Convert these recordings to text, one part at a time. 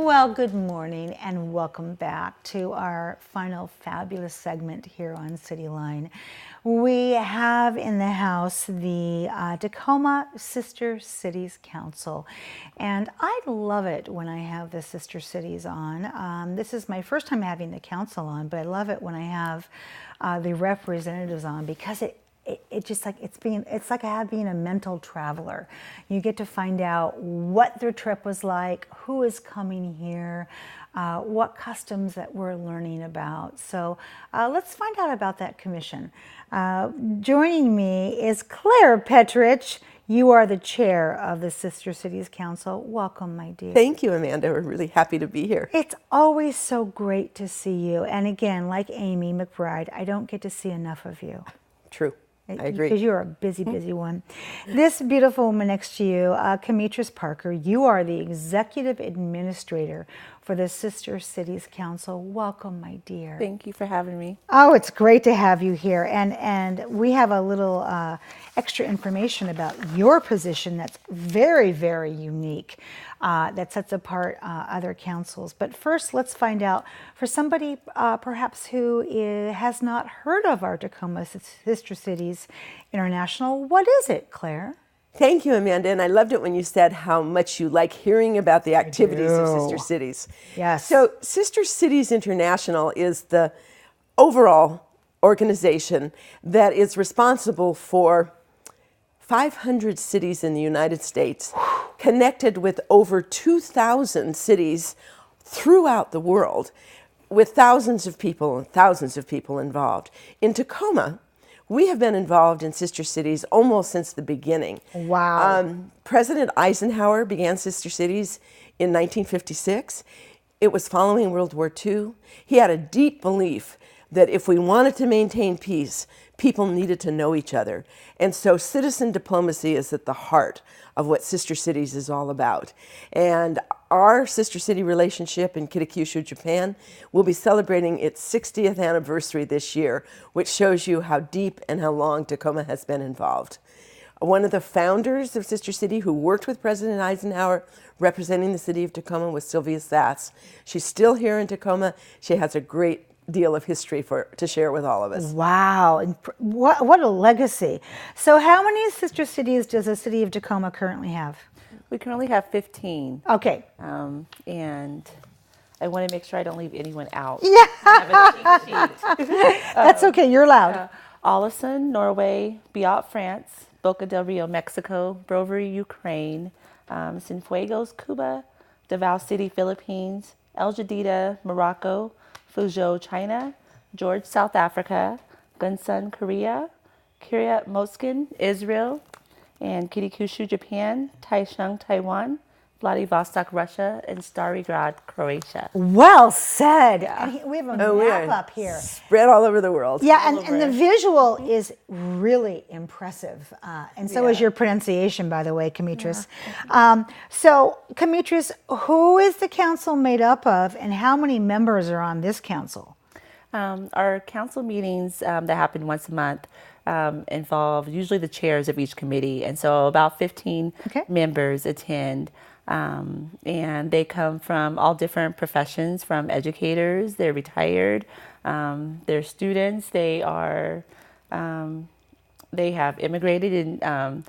Well, good morning and welcome back to our final fabulous segment here on CityLine. We have in the house the Tacoma Sister Cities Council, and I love it when I have the Sister Cities on. This is my first time having the council on, but I love it when I have the representatives on because it just like it's like being a mental traveler. You get to find out what their trip was like, who is coming here, what customs that we're learning about. So let's find out about that commission. Joining me is Clare Petrich. You are the chair of the Sister Cities Council. Welcome, my dear. Thank you, Amanda. We're really happy to be here. It's always so great to see you. And again, like Amy McBride, I don't get to see enough of you. True. I agree. Because you're a busy, busy one. This beautiful woman next to you, Carmetrus Parker, you are the executive administrator for the Sister Cities Council. Welcome, my dear. Thank you for having me. Oh, it's great to have you here. And we have a little extra information about your position that's very, very unique, that sets apart other councils. But first, let's find out, for somebody perhaps who has not heard of our Tacoma Sister Cities International, what is it, Clare? Thank you, Amanda. And I loved it when you said how much you like hearing about the activities of Sister Cities. Yes. So Sister Cities International is the overall organization that is responsible for 500 cities in the United States, connected with over 2,000 cities throughout the world, with thousands of people involved. In Tacoma, we have been involved in Sister Cities almost since the beginning. Wow. President Eisenhower began Sister Cities in 1956. It was following World War II. He had a deep belief that if we wanted to maintain peace, people needed to know each other. And so citizen diplomacy is at the heart of what Sister Cities is all about. And our Sister City relationship in Kitakyushu, Japan, will be celebrating its 60th anniversary this year, which shows you how deep and how long Tacoma has been involved. One of the founders of Sister City who worked with President Eisenhower representing the city of Tacoma was Sylvia Sass. She's still here in Tacoma. She has a great deal of history to share with all of us. Wow, and what a legacy. So how many sister cities does the city of Tacoma currently have? We currently have 15. Okay. And I want to make sure I don't leave anyone out. Yeah. I have a cheat sheet. That's okay, you're loud. Olison, Norway, Biot, France, Boca del Rio, Mexico, Brovary, Ukraine, Cienfuegos, Cuba, Davao City, Philippines, El Jadida, Morocco, Fuzhou, China, George, South Africa, Gunsan, Korea, Kiryat Moskin, Israel, and Kitakyushu, Japan, Taichung, Taiwan, Vladivostok, Russia, and Stari Grad, Croatia. Well said. And we have a map up here. Spread all over the world. Yeah, and the visual is really impressive. And so is your pronunciation, by the way, Carmetrus. So, Carmetrus, who is the council made up of, and how many members are on this council? Our council meetings that happen once a month involve usually the chairs of each committee. And so about 15 members attend. And they come from all different professions, from educators, they're retired, they're students, they have immigrated and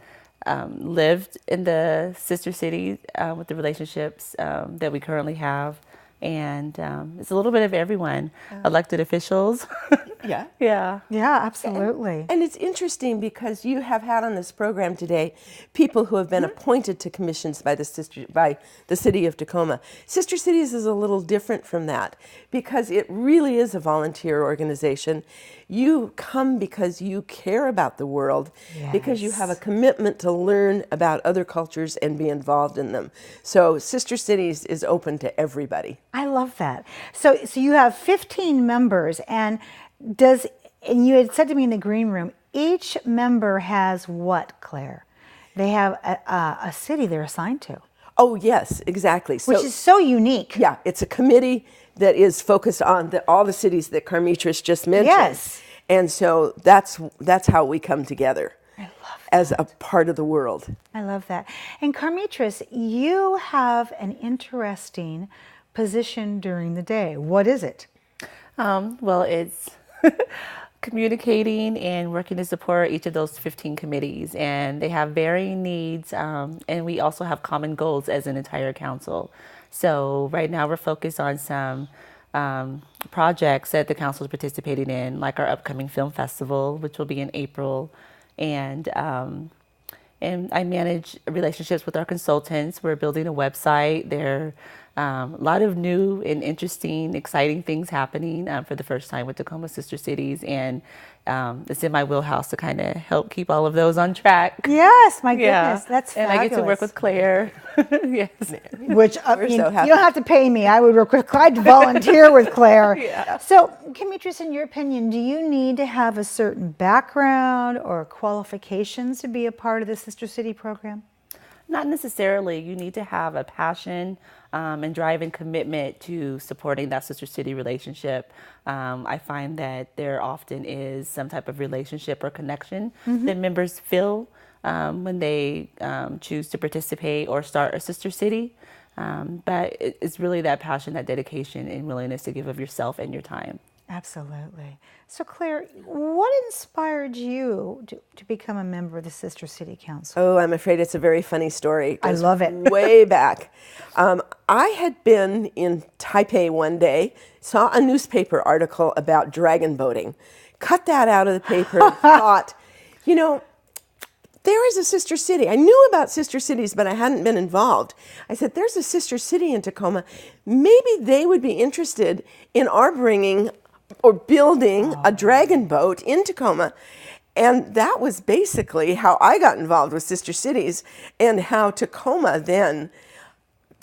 lived in the sister cities with the relationships that we currently have. And it's a little bit of everyone, elected officials. Yeah, absolutely. And it's interesting because you have had on this program today people who have been appointed to commissions by the city of Tacoma. Sister Cities is a little different from that because it really is a volunteer organization. You come because you care about the world, because you have a commitment to learn about other cultures and be involved in them. So Sister Cities is open to everybody. I love that. So you have 15 members, and you had said to me in the green room, each member has what, Clare? They have a city they're assigned to. Oh, yes, exactly. Which is so unique. Yeah, it's a committee that is focused on all the cities that Carmetrus just mentioned. Yes. And so that's how we come together. I love that. As a part of the world. I love that. And Carmetrus, you have an interesting position during the day? What is it? Well, it's communicating and working to support each of those 15 committees. And they have varying needs. And we also have common goals as an entire council. So right now we're focused on some projects that the council is participating in, like our upcoming film festival, which will be in April. And I manage relationships with our consultants. We're building a website. There are a lot of new and interesting, exciting things happening for the first time with Tacoma Sister Cities. And it's in my wheelhouse to kind of help keep all of those on track. Yes, my goodness, that's fabulous. And I get to work with Clare. Yes. Which, I We're mean, so happy. you don't have to pay me. I would work with Clare. I'd volunteer with Clare. Yeah. So, Carmetrus, in your opinion, do you need to have a certain background or qualifications to be a part of the Sister City program? Not necessarily. You need to have a passion and drive and commitment to supporting that sister city relationship. I find that there often is some type of relationship or connection that members feel when they choose to participate or start a sister city. But it's really that passion, that dedication, and willingness to give of yourself and your time. Absolutely. So, Clare, what inspired you to become a member of the Sister City Council? Oh, I'm afraid it's a very funny story. I love it. Way back. I had been in Taipei one day, saw a newspaper article about dragon boating, cut that out of the paper and thought, you know, there is a sister city. I knew about sister cities, but I hadn't been involved. I said, there's a sister city in Tacoma. Maybe they would be interested in our bringing or building a dragon boat in Tacoma. And that was basically how I got involved with Sister Cities, and how Tacoma then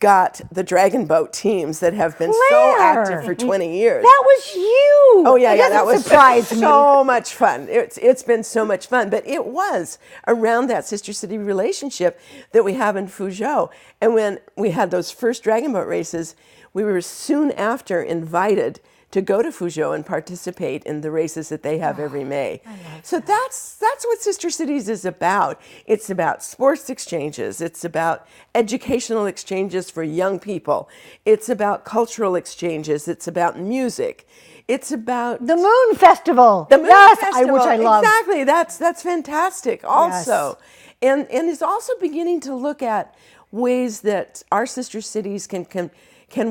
got the dragon boat teams that have been so Clare! active for 20 years. That was you. Oh yeah, It yeah, that doesn't was surprise me. so much fun. It's been so much fun, but it was around that sister city relationship that we have in Fuzhou. And when we had those first dragon boat races, we were soon after invited to go to Fuzhou and participate in the races that they have every May. So that's what Sister Cities is about. It's about sports exchanges. It's about educational exchanges for young people. It's about cultural exchanges. It's about music. It's about The Moon Festival. the Moon yes, Festival. which I love. Exactly. That's fantastic also. And is also beginning to look at ways that our sister cities can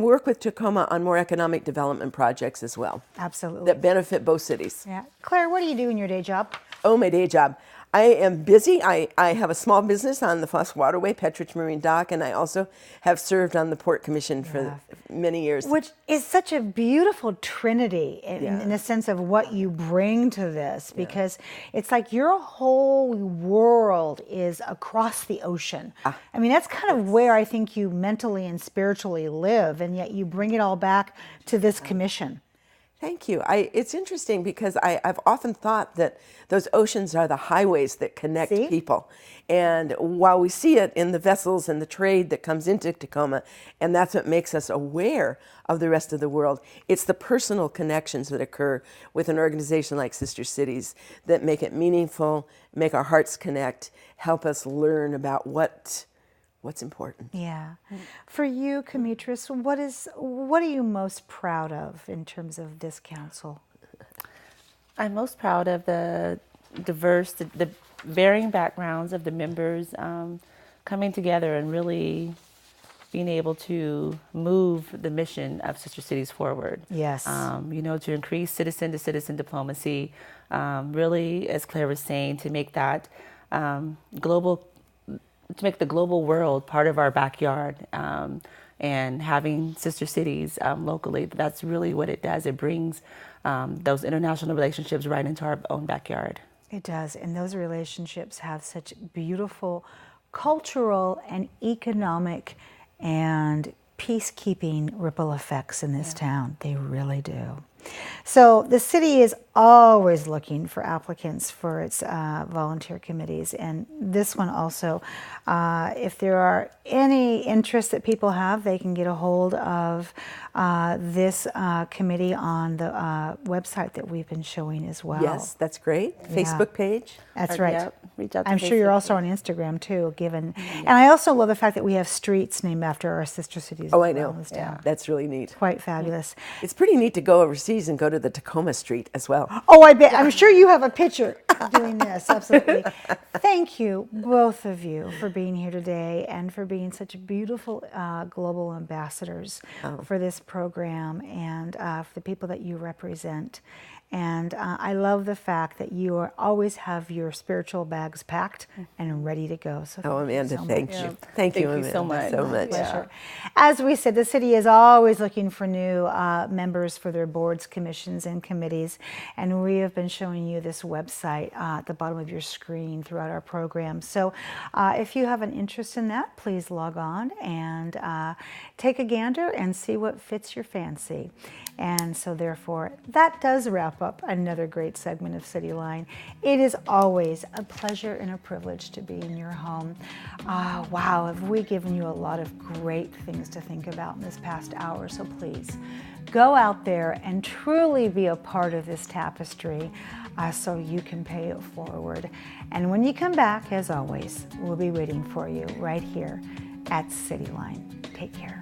work with Tacoma on more economic development projects as well. Absolutely. That benefit both cities. Yeah. Clare, what do you do in your day job? Oh, my day job. I am busy. I have a small business on the Foss Waterway, Petrich Marine Dock, and I also have served on the Port Commission for many years. Which is such a beautiful trinity in the sense of what you bring to this, because it's like your whole world is across the ocean. I mean, that's kind of where I think you mentally and spiritually live, and yet you bring it all back to this commission. Thank you. It's interesting because I've often thought that those oceans are the highways that connect people. And while we see it in the vessels and the trade that comes into Tacoma, and that's what makes us aware of the rest of the world, it's the personal connections that occur with an organization like Sister Cities that make it meaningful, make our hearts connect, help us learn about what's important. Yeah. For you, Carmetrus, what are you most proud of in terms of this council? I'm most proud of the varying backgrounds of the members coming together and really being able to move the mission of Sister Cities forward. Yes. To increase citizen-to-citizen diplomacy, really, as Clare was saying, to make that to make the global world part of our backyard, and having sister cities locally. That's really what it does. It brings those international relationships right into our own backyard. It does, and those relationships have such beautiful cultural and economic and peacekeeping ripple effects in this town. They really do. So the city is always looking for applicants for its volunteer committees, and this one also. If there are any interests that people have, they can get a hold of this committee on the website that we've been showing as well. Yes, that's great. Facebook page. That's right. Yep. reach out to I'm sure you're Facebook also on Instagram too, given. And I also love the fact that we have streets named after our sister cities. Oh, as I well know. in this town. That's really neat. Quite fabulous. It's pretty neat to go overseas and go to the Tacoma Street as well. Oh, I bet. I'm sure you have a picture doing this. Absolutely. Thank you, both of you, for being here today and for being such beautiful global ambassadors for this program and for the people that you represent. And I love the fact that you always have your spiritual bags packed and ready to go. So Oh, Amanda, thank much. you. Thank you, Amanda, so much. so much. Pleasure. As we said, the city is always looking for new members for their boards, commissions, and committees. And we have been showing you this website at the bottom of your screen throughout our program. So if you have an interest in that, please log on and take a gander and see what fits your fancy. And so therefore, that does wrap up another great segment of CityLine. It is always a pleasure and a privilege to be in your home. Wow, have we given you a lot of great things to think about in this past hour, so please go out there and truly be a part of this tapestry so you can pay it forward. And when you come back, as always, we'll be waiting for you right here at CityLine. Take care.